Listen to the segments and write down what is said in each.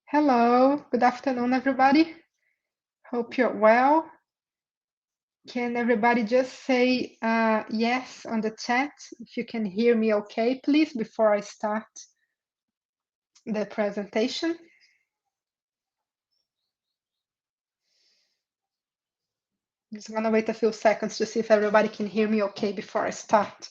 Hello, good afternoon, everybody. Hope you're well. Can everybody just say yes on the chat if you can hear me okay, please, before I start the presentation? Just gonna wait a few seconds to see if everybody can hear me okay before I start.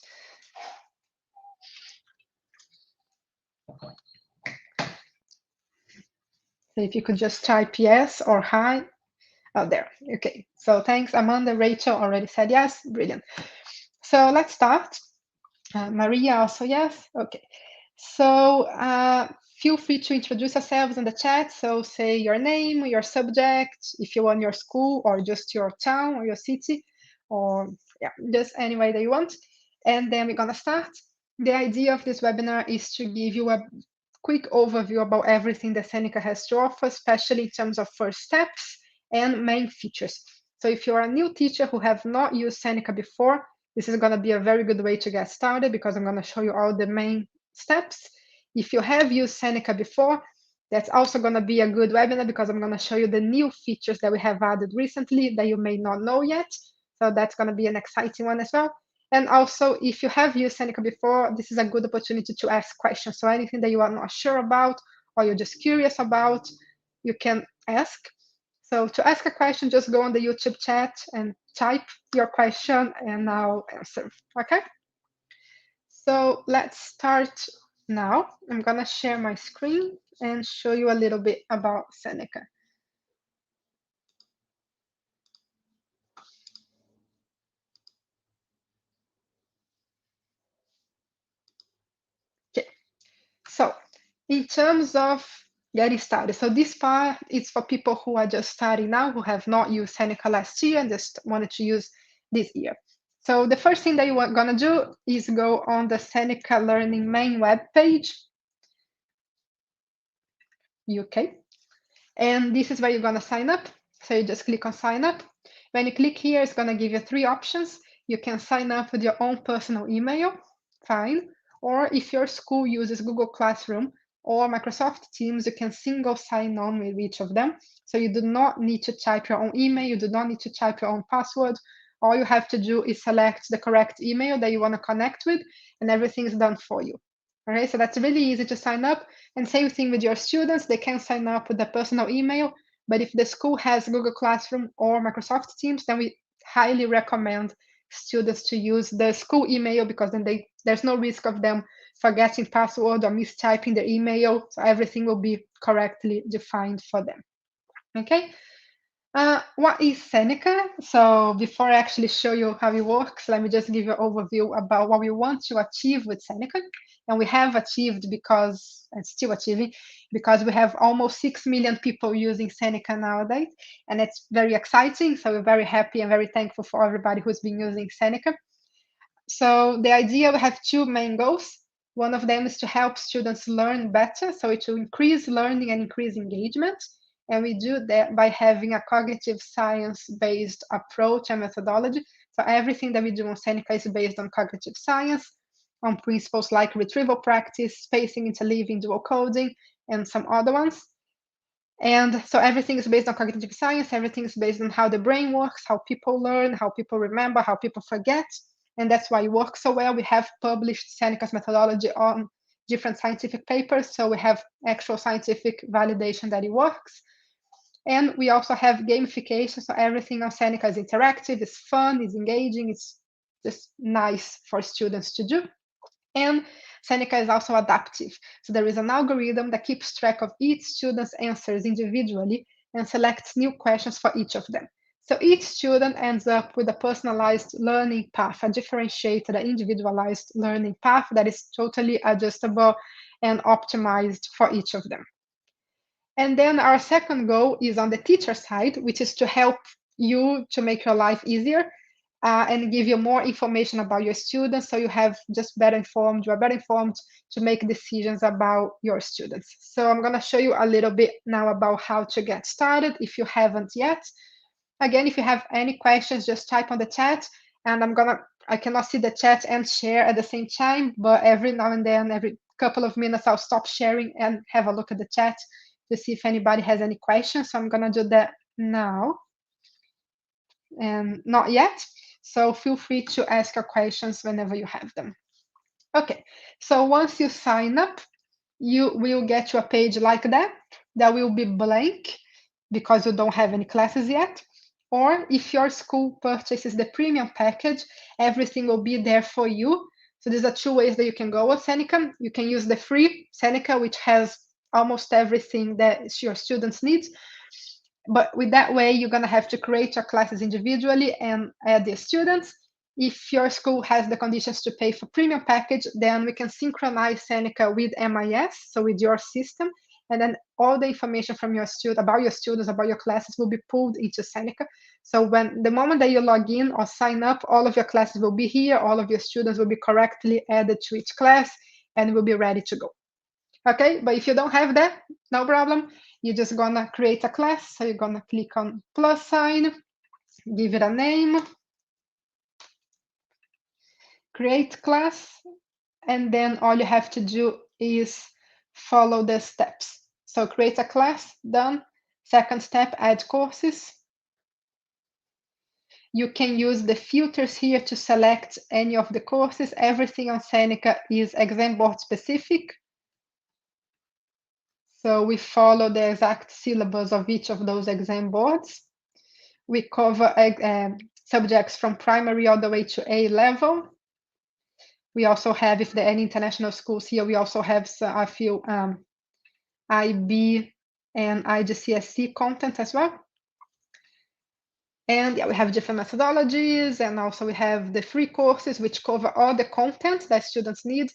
So if you could just type yes or hi. Oh, there. Okay. So thanks, Amanda. Rachel already said yes. Brilliant. So let's start. Maria also yes. Okay. So feel free to introduce yourselves in the chat. So say your name, your subject, if you want your school or just your town or your city, or yeah, just any way that you want. And then we're gonna start. The idea of this webinar is to give you a quick overview about everything that Seneca has to offer, especially in terms of first steps and main features. So if you're a new teacher who have not used Seneca before, this is going to be a very good way to get started because I'm going to show you all the main steps. If you have used Seneca before, that's also going to be a good webinar because I'm going to show you the new features that we have added recently that you may not know yet. So that's going to be an exciting one as well. And also, if you have used Seneca before, this is a good opportunity to ask questions. So anything that you are not sure about or you're just curious about, you can ask. So to ask a question, just go on the YouTube chat and type your question and I'll answer, okay? So let's start now. I'm gonna share my screen and show you a little bit about Seneca. Okay, so in terms of getting started, so this part is for people who are just starting now, who have not used Seneca last year and just wanted to use this year. So the first thing that you are gonna do is go on the Seneca Learning main web page, UK. And this is where you're gonna sign up. So you just click on sign up. When you click here, it's gonna give you three options. You can sign up with your own personal email, fine. Or if your school uses Google Classroom or Microsoft Teams, you can single sign on with each of them. So you do not need to type your own email. You do not need to type your own password. All you have to do is select the correct email that you want to connect with, and everything is done for you. All right, so that's really easy to sign up. And same thing with your students, they can sign up with a personal email, but if the school has Google Classroom or Microsoft Teams, then we highly recommend students to use the school email because then there's no risk of them forgetting password or mistyping the email, so everything will be correctly defined for them. Okay, what is Seneca? So before I actually show you how it works, let me just give you an overview about what we want to achieve with Seneca. And we have achieved because, and still achieving, because we have almost 6 million people using Seneca nowadays. And it's very exciting. So we're very happy and very thankful for everybody who's been using Seneca. So the idea, we have two main goals. One of them is to help students learn better, so to increase learning and increase engagement. And we do that by having a cognitive science-based approach and methodology. So everything that we do on Seneca is based on cognitive science, on principles like retrieval practice, spacing, interleaving, dual coding, and some other ones. And so everything is based on cognitive science, everything is based on how the brain works, how people learn, how people remember, how people forget. And that's why it works so well. We have published Seneca's methodology on different scientific papers, so we have actual scientific validation that it works. And we also have gamification, so everything on Seneca is interactive, it's fun, it's engaging, it's just nice for students to do. And Seneca is also adaptive. So there is an algorithm that keeps track of each student's answers individually and selects new questions for each of them. So each student ends up with a personalized learning path, a differentiated, individualized learning path that is totally adjustable and optimized for each of them. And then our second goal is on the teacher side, which is to help you to make your life easier and give you more information about your students so you have just better informed, you are better informed to make decisions about your students. So I'm going to show you a little bit now about how to get started if you haven't yet. Again, if you have any questions, just type on the chat and I cannot see the chat and share at the same time, but every now and then, every couple of minutes, I'll stop sharing and have a look at the chat to see if anybody has any questions. So I'm going to do that now. And not yet. So feel free to ask your questions whenever you have them. Okay, so once you sign up, you will get to a page like that. That will be blank because you don't have any classes yet. Or if your school purchases the premium package, everything will be there for you. So these are two ways that you can go with Seneca. You can use the free Seneca, which has almost everything that your students need. But with that way, you're going to have to create your classes individually and add the students. If your school has the conditions to pay for premium package, then we can synchronize Seneca with MIS, so with your system, and then all the information from your about your students, about your classes will be pulled into Seneca. So when the moment that you log in or sign up, all of your classes will be here, all of your students will be correctly added to each class, and will be ready to go. Okay, but if you don't have that, no problem. You're just gonna create a class. So you're gonna click on plus sign, give it a name, create class, and then all you have to do is follow the steps. So create a class, done. Second step, add courses. You can use the filters here to select any of the courses. Everything on Seneca is exam board specific. So we follow the exact syllabus of each of those exam boards. We cover subjects from primary all the way to A level. We also have, if there are any international schools here, we also have a few IB and IGCSE content as well. And yeah, we have different methodologies, and also we have the free courses, which cover all the content that students need.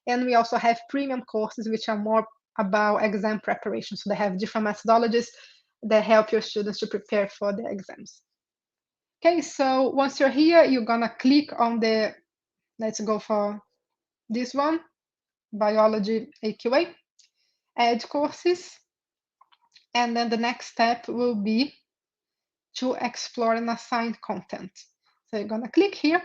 And we also have premium courses, which are more about exam preparation. So they have different methodologies that help your students to prepare for the exams. Okay, so once you're here, you're gonna click on the, let's go for this one, Biology AQA, add courses. And then the next step will be to explore and assign content. So you're gonna click here,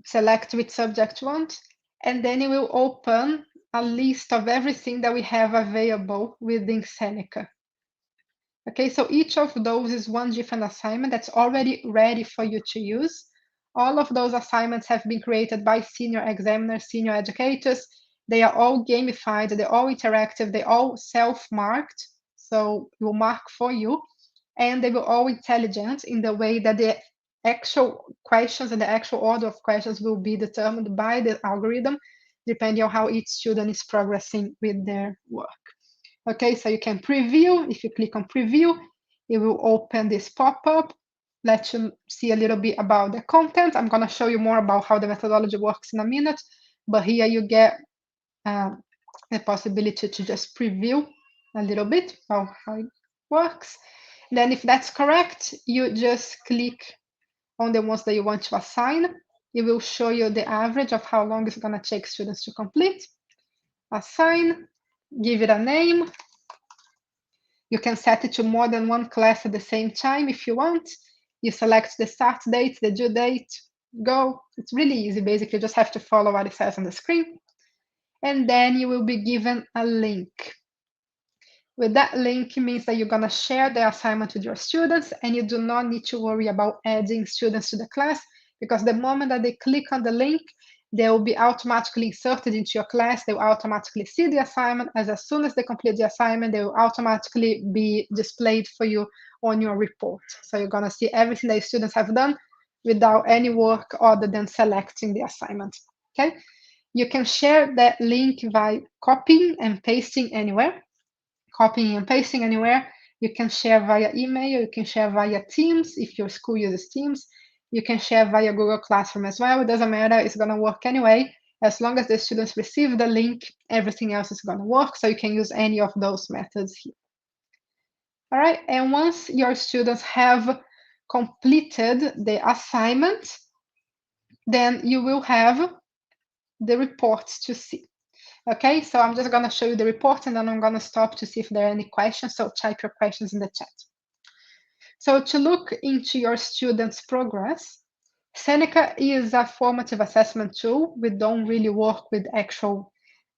select which subject you want, and then it will open a list of everything that we have available within Seneca. Okay, so each of those is one different assignment that's already ready for you to use. All of those assignments have been created by senior examiners, senior educators. They are all gamified, they're all interactive, they're all self-marked. So we'll mark for you, and they will all intelligent in the way that the actual questions and the actual order of questions will be determined by the algorithm, depending on how each student is progressing with their work. Okay, so you can preview. If you click on preview, it will open this pop-up, let you see a little bit about the content. I'm going to show you more about how the methodology works in a minute, but here you get the possibility to just preview a little bit of how it works. Then if that's correct, you just click on the ones that you want to assign. It will show you the average of how long it's going to take students to complete. Assign, give it a name. You can set it to more than one class at the same time if you want. You select the start date, the due date, go. It's really easy, basically. You just have to follow what it says on the screen. And then you will be given a link. With that link, it means that you're going to share the assignment with your students, and you do not need to worry about adding students to the class, because the moment that they click on the link, they will be automatically inserted into your class. They will automatically see the assignment. As soon as they complete the assignment, they will automatically be displayed for you on your report. So you're going to see everything that students have done without any work other than selecting the assignment. Okay, you can share that link by copying and pasting anywhere. Copying and pasting anywhere. You can share via email. You can share via Teams if your school uses Teams. You can share via Google Classroom as well. It doesn't matter. It's going to work anyway. As long as the students receive the link, everything else is going to work. So you can use any of those methods here. All right. And once your students have completed the assignment, then you will have the reports to see. Okay, so I'm just going to show you the report, and then I'm going to stop to see if there are any questions. So type your questions in the chat. So to look into your students' progress, Seneca is a formative assessment tool. We don't really work with actual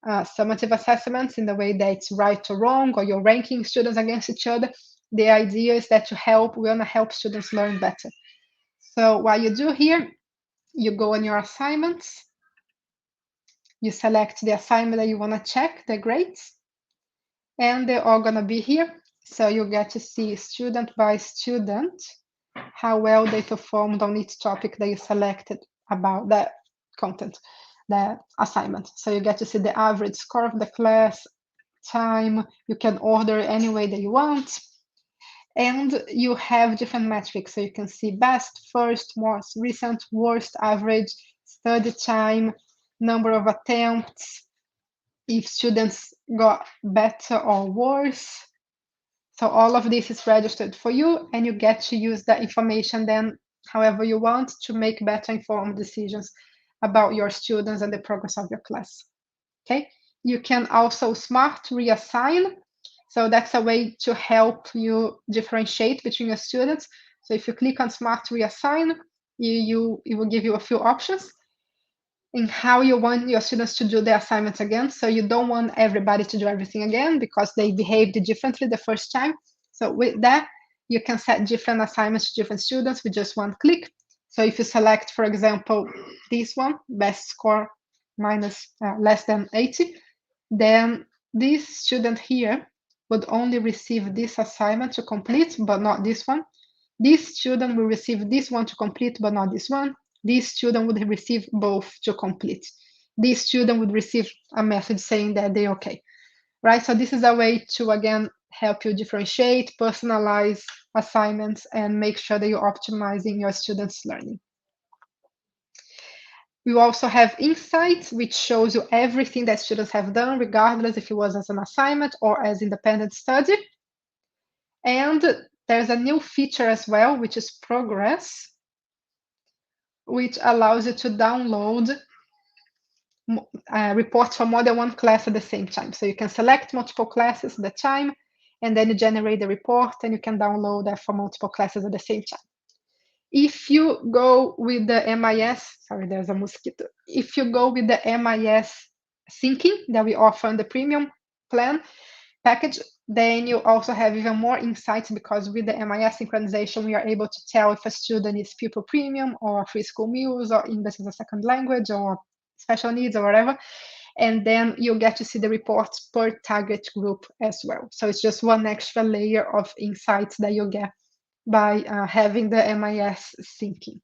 summative assessments in the way that it's right or wrong, or you're ranking students against each other. The idea is that we want to help students learn better. So what you do here, you go on your assignments, you select the assignment that you want to check, the grades, and they're all going to be here. So you get to see student by student how well they performed on each topic that you selected about the content, the assignment. So you get to see the average score of the class, time, you can order any way that you want. And you have different metrics. So you can see best, first, most recent, worst, average, study time, number of attempts, if students got better or worse. So all of this is registered for you, and you get to use that information then however you want to make better informed decisions about your students and the progress of your class. Okay, you can also smart reassign. So that's a way to help you differentiate between your students. So if you click on smart reassign, it will give you a few options in how you want your students to do the assignments again. So you don't want everybody to do everything again because they behaved differently the first time. So with that, you can set different assignments to different students with just one click. So if you select, for example, this one, best score minus less than 80, then this student here would only receive this assignment to complete, but not this one. This student will receive this one to complete, but not this one. This student would receive both to complete. This student would receive a message saying that they're okay, right? So this is a way to, again, help you differentiate, personalize assignments, and make sure that you're optimizing your students' learning. We also have insights, which shows you everything that students have done, regardless if it was as an assignment or as independent study. And there's a new feature as well, which is progress, which allows you to download reports for more than one class at the same time. So you can select multiple classes at the time, and then you generate the report, and you can download that for multiple classes at the same time. If you go with the MIS, sorry, there's a mosquito. If you go with the MIS syncing that we offer on the premium plan package, then you also have even more insights, because with the MIS synchronization, we are able to tell if a student is pupil premium or free school meals or English as a second language or special needs or whatever. And then you get to see the reports per target group as well. So it's just one extra layer of insights that you get by having the MIS syncing.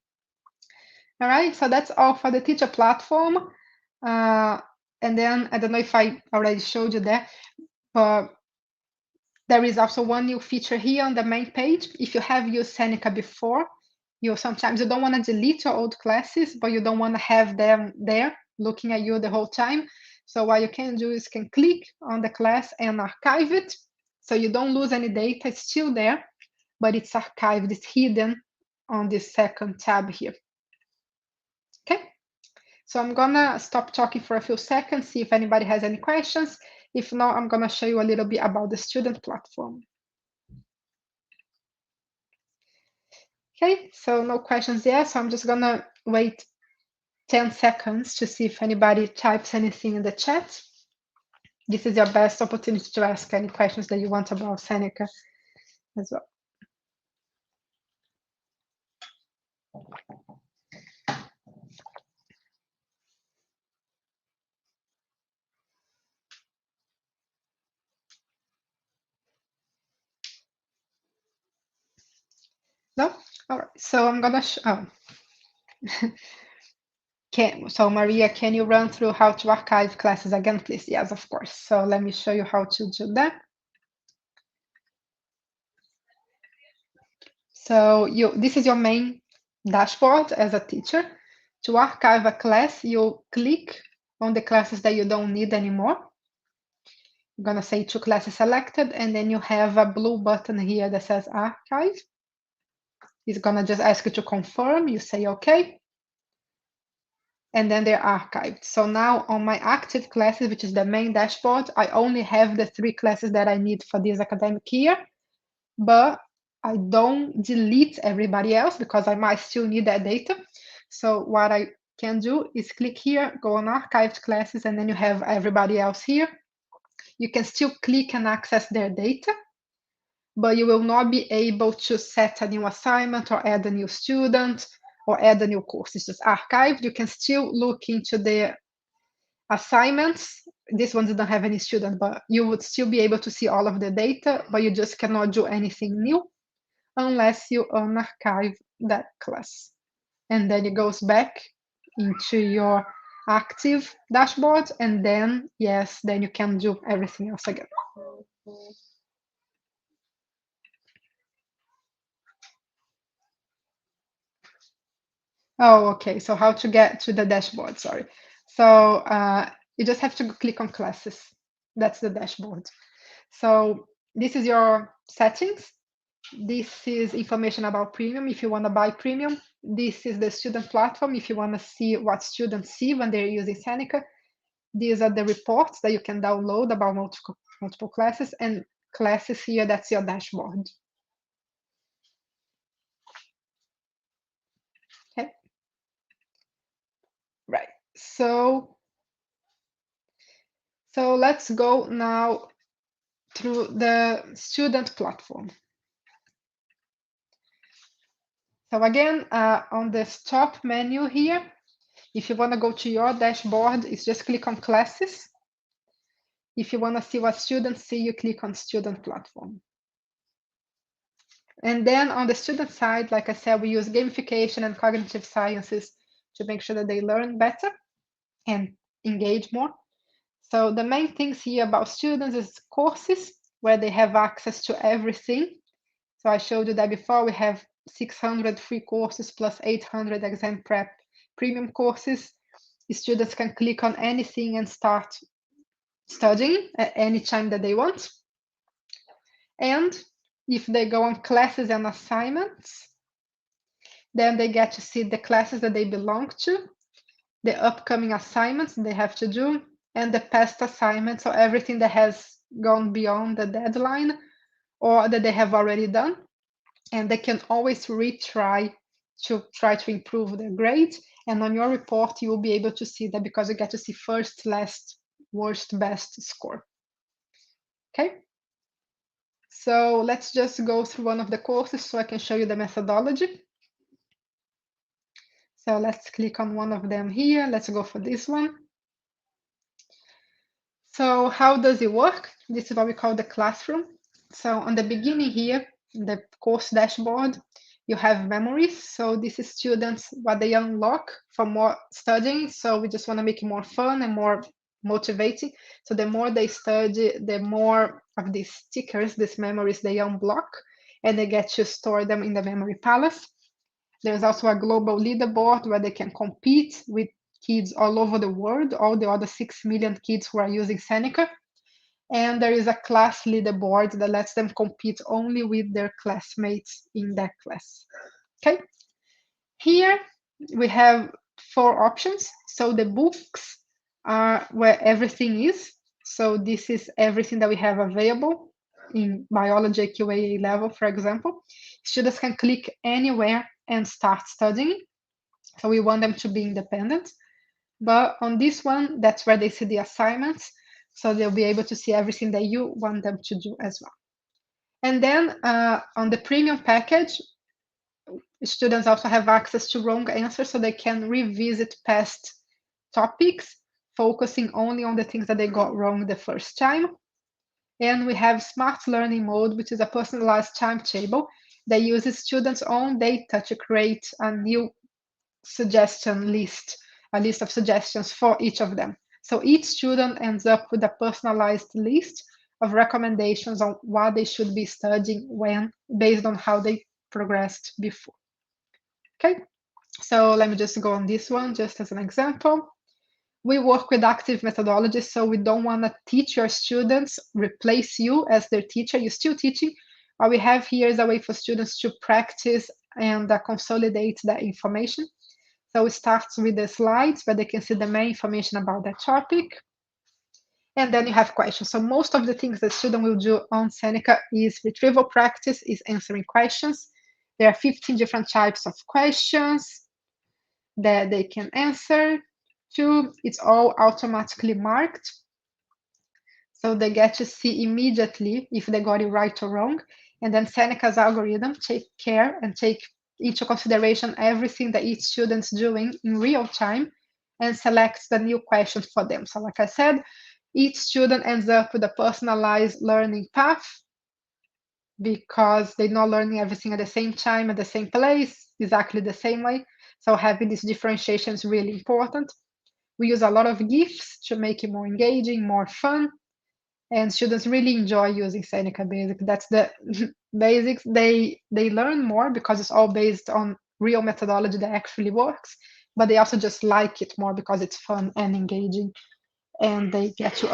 All right, so that's all for the teacher platform. And then I don't know if I already showed you that, but there is also one new feature here on the main page. If you have used Seneca before, sometimes you don't want to delete your old classes, but you don't want to have them there looking at you the whole time. So what you can do is can click on the class and archive it. So you don't lose any data, it's still there, but it's archived, it's hidden on this second tab here. Okay, so I'm gonna stop talking for a few seconds, see if anybody has any questions. If not, I'm gonna show you a little bit about the student platform. Okay, so no questions yet, so I'm just gonna wait 10 seconds to see if anybody types anything in the chat. This is your best opportunity to ask any questions that you want about Seneca as well. No? All right, so I'm gonna so Maria, can you run through how to archive classes again, please? Yes, of course. So let me show you how to do that. So this is your main dashboard as a teacher. To archive a class, you click on the classes that you don't need anymore. I'm gonna say 2 classes selected, and then you have a blue button here that says archive. It's gonna just ask you to confirm, you say okay, and then they're archived. So now on my active classes, which is the main dashboard, I only have the 3 classes that I need for this academic year, but I don't delete everybody else because I might still need that data. So what I can do is click here, go on archived classes, and then you have everybody else here. You can still click and access their data, but you will not be able to set a new assignment or add a new student or add a new course. It's just archived. You can still look into the assignments. This one doesn't have any student, but you would still be able to see all of the data, but you just cannot do anything new unless you unarchive that class. And then it goes back into your active dashboard, and then, yes, then you can do everything else again. Oh, okay. So how to get to the dashboard, sorry. So you just have to click on classes. That's the dashboard. So this is your settings. This is information about premium if you want to buy premium. This is the student platform if you want to see what students see when they're using Seneca. These are the reports that you can download about multiple classes, and classes here, that's your dashboard. Okay. Right. So let's go now through the student platform. So again, on this top menu here, if you want to go to your dashboard, it's just click on classes. If you want to see what students see, you click on student platform. And then on the student side, like I said, we use gamification and cognitive sciences to make sure that they learn better and engage more. So the main things here about students is courses, where they have access to everything. So I showed you that before. We have 600 free courses plus 800 exam prep premium courses. The students can click on anything and start studying at any time that they want. And if they go on classes and assignments, then they get to see the classes that they belong to, the upcoming assignments they have to do, and the past assignments, so everything that has gone beyond the deadline or that they have already done. And they can always retry to try to improve their grade. And on your report, you will be able to see that because you get to see first, last, worst, best score. Okay. So let's just go through one of the courses so I can show you the methodology. So let's click on one of them here. Let's go for this one. So how does it work? This is what we call the classroom. So on the beginning here, the course dashboard, you have memories. So this is students, what they unlock for more studying. So we just want to make it more fun and more motivating. So the more they study, the more of these stickers, these memories they unblock, and they get to store them in the memory palace. There's also a global leaderboard where they can compete with kids all over the world, all the other 6 million kids who are using Seneca. And there is a class leaderboard that lets them compete only with their classmates in that class. Okay. Here we have 4 options. So the books are where everything is. So this is everything that we have available in biology QA level, for example. Students can click anywhere and start studying. So we want them to be independent. But on this one, that's where they see the assignments. So they'll be able to see everything that you want them to do as well. And then on the premium package, students also have access to wrong answers, so they can revisit past topics, focusing only on the things that they got wrong the first time. And we have smart learning mode, which is a personalized timetable that uses students' own data to create a new suggestion list, a list of suggestions for each of them. So each student ends up with a personalized list of recommendations on what they should be studying when, based on how they progressed before. Okay, so let me just go on this one just as an example. We work with active methodologies, so we don't want to teach your students, replace you as their teacher. You're still teaching. What we have here is a way for students to practice and consolidate that information. So it starts with the slides where they can see the main information about that topic. And then you have questions. So most of the things the student will do on Seneca is retrieval practice, is answering questions. There are 15 different types of questions. that they can answer to. It's all automatically marked. So they get to see immediately if they got it right or wrong. And then Seneca's algorithm take care and take into consideration everything that each student's doing in real time and selects the new questions for them. So like I said, each student ends up with a personalized learning path because they're not learning everything at the same time, at the same place, exactly the same way. So having this differentiation is really important. We use a lot of GIFs to make it more engaging, more fun. And students really enjoy using Seneca Basic. That's the basics. They learn more because it's all based on real methodology that actually works, but they also just like it more because it's fun and engaging. And they get to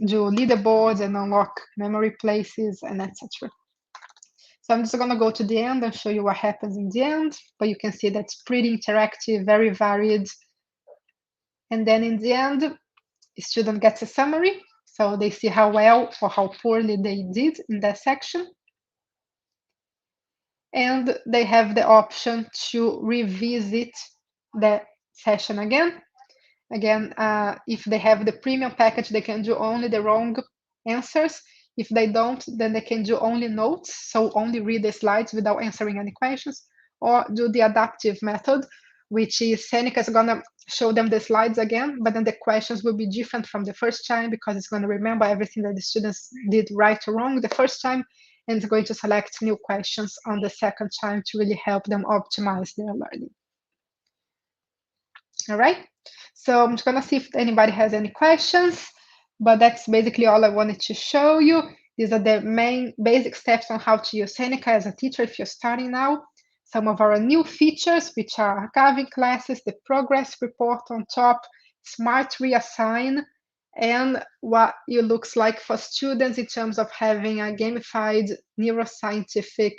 do leaderboards and unlock memory places and etc. So I'm just going to go to the end and show you what happens in the end, but you can see that's pretty interactive, very varied. And then in the end, the student gets a summary. So they see how well or how poorly they did in that section. And they have the option to revisit the session again. Again, if they have the premium package, they can do only the wrong answers. If they don't, then they can do only notes, so only read the slides without answering any questions, or do the adaptive method, which is Seneca is going to show them the slides again, but then the questions will be different from the first time because it's going to remember everything that the students did right or wrong the first time, and it's going to select new questions on the second time to really help them optimize their learning. All right, so I'm just going to see if anybody has any questions, but that's basically all I wanted to show you. These are the main basic steps on how to use Seneca as a teacher if you're starting now. Some of our new features, which are archiving classes, the progress report on top, smart reassign, and what it looks like for students in terms of having a gamified neuroscientific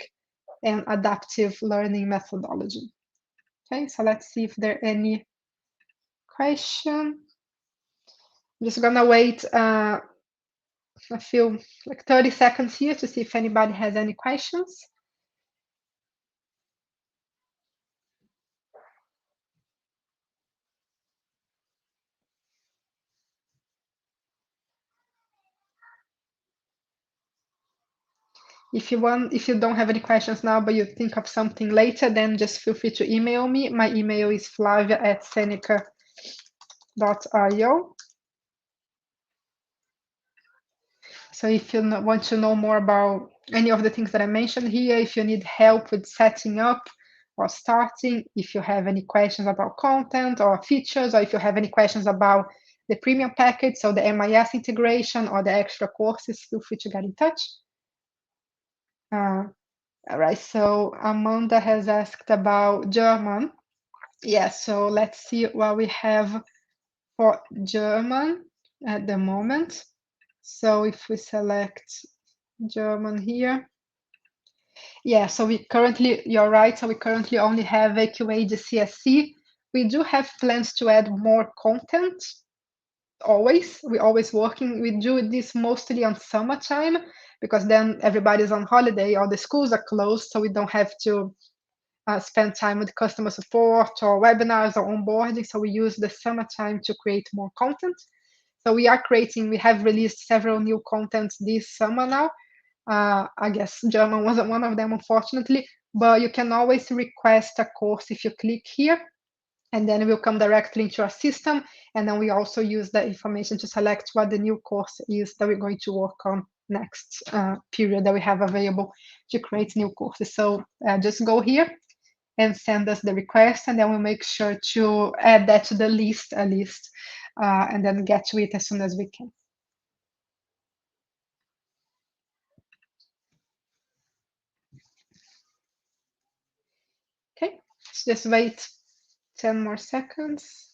and adaptive learning methodology. Okay, so let's see if there are any question. I'm just gonna wait a few, like 30 seconds here to see if anybody has any questions. If you don't have any questions now, but you think of something later, then just feel free to email me. My email is flavia@seneca.io. So if you want to know more about any of the things that I mentioned here, if you need help with setting up or starting, if you have any questions about content or features, or if you have any questions about the premium package, so the MIS integration or the extra courses, feel free to get in touch. All right, so Amanda has asked about German. Yeah, so let's see what we have for German at the moment. So if we select German here, yeah, so we currently, you're right, so we currently only have AQA GCSE. We do have plans to add more content, always. We're always working. We do this mostly on summertime because then everybody's on holiday or the schools are closed, so we don't have to spend time with customer support or webinars or onboarding. So we use the summertime to create more content. So we have released several new contents this summer now. I guess German wasn't one of them, unfortunately, but you can always request a course if you click here, and then it will come directly into our system. And then we also use that information to select what the new course is that we're going to work on next period that we have available to create new courses. So just go here and send us the request, and then we'll make sure to add that to the list at least, and then get to it as soon as we can. Okay, so just wait 10 more seconds.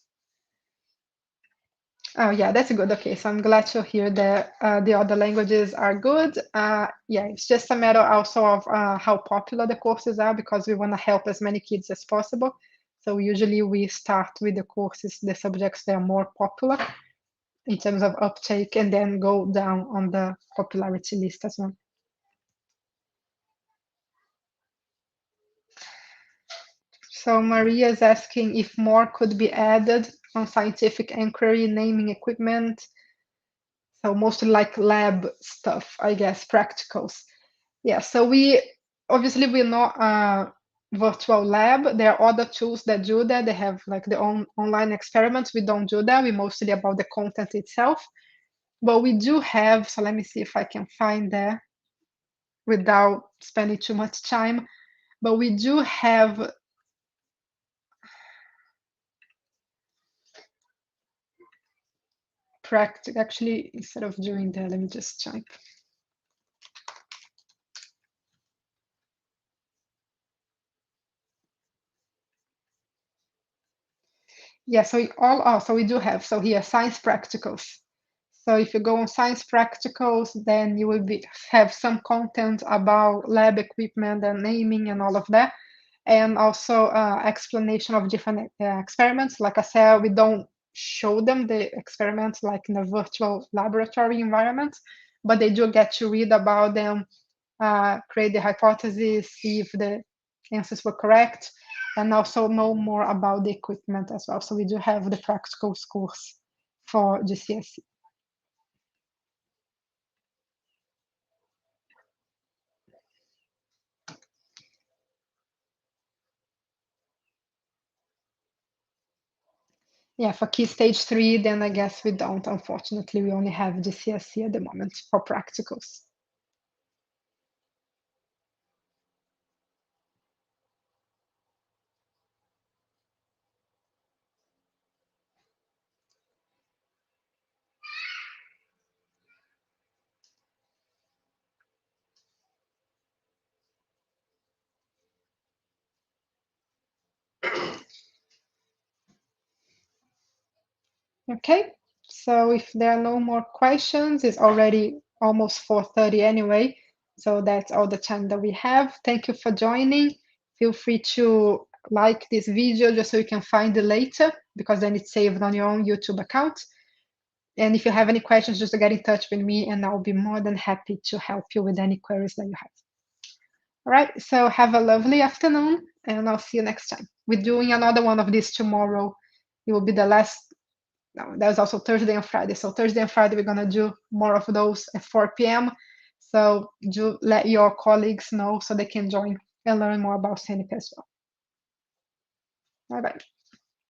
Oh yeah, that's good. Okay, so I'm glad to hear that the other languages are good. Yeah, it's just a matter also of how popular the courses are, because we want to help as many kids as possible. So usually we start with the courses, the subjects that are more popular in terms of uptake, and then go down on the popularity list as well. So Maria is asking if more could be added on scientific inquiry, naming equipment. So mostly like lab stuff, I guess, practicals. Yeah, so obviously we're not a virtual lab. There are other tools that do that. They have like their own online experiments. We don't do that. We're mostly about the content itself. But we do have, so let me see if I can find that without spending too much time. But we do have practice. Actually, instead of doing that, let me just type. Yeah, so we do have, so here, science practicals. So if you go on science practicals, then you will have some content about lab equipment and naming and all of that. And also explanation of different experiments. Like I said, we don't show them the experiments like in a virtual laboratory environment, but they do get to read about them, create the hypothesis, see if the answers were correct, and also know more about the equipment as well. So we do have the practicals course for GCSE. Yeah, for key stage 3, then I guess we don't. Unfortunately, we only have GCSE at the moment for practicals. Okay, so if there are no more questions, it's already almost 4:30 anyway, so that's all the time that we have. Thank you for joining. Feel free to like this video just so you can find it later, because then it's saved on your own YouTube account. And if you have any questions, just get in touch with me and I'll be more than happy to help you with any queries that you have. All right, so have a lovely afternoon and I'll see you next time. We're doing another one of these tomorrow. It will be the last. No, there's also Thursday and Friday. So Thursday and Friday, we're going to do more of those at 4 p.m. So do let your colleagues know so they can join and learn more about Seneca as well. Bye-bye.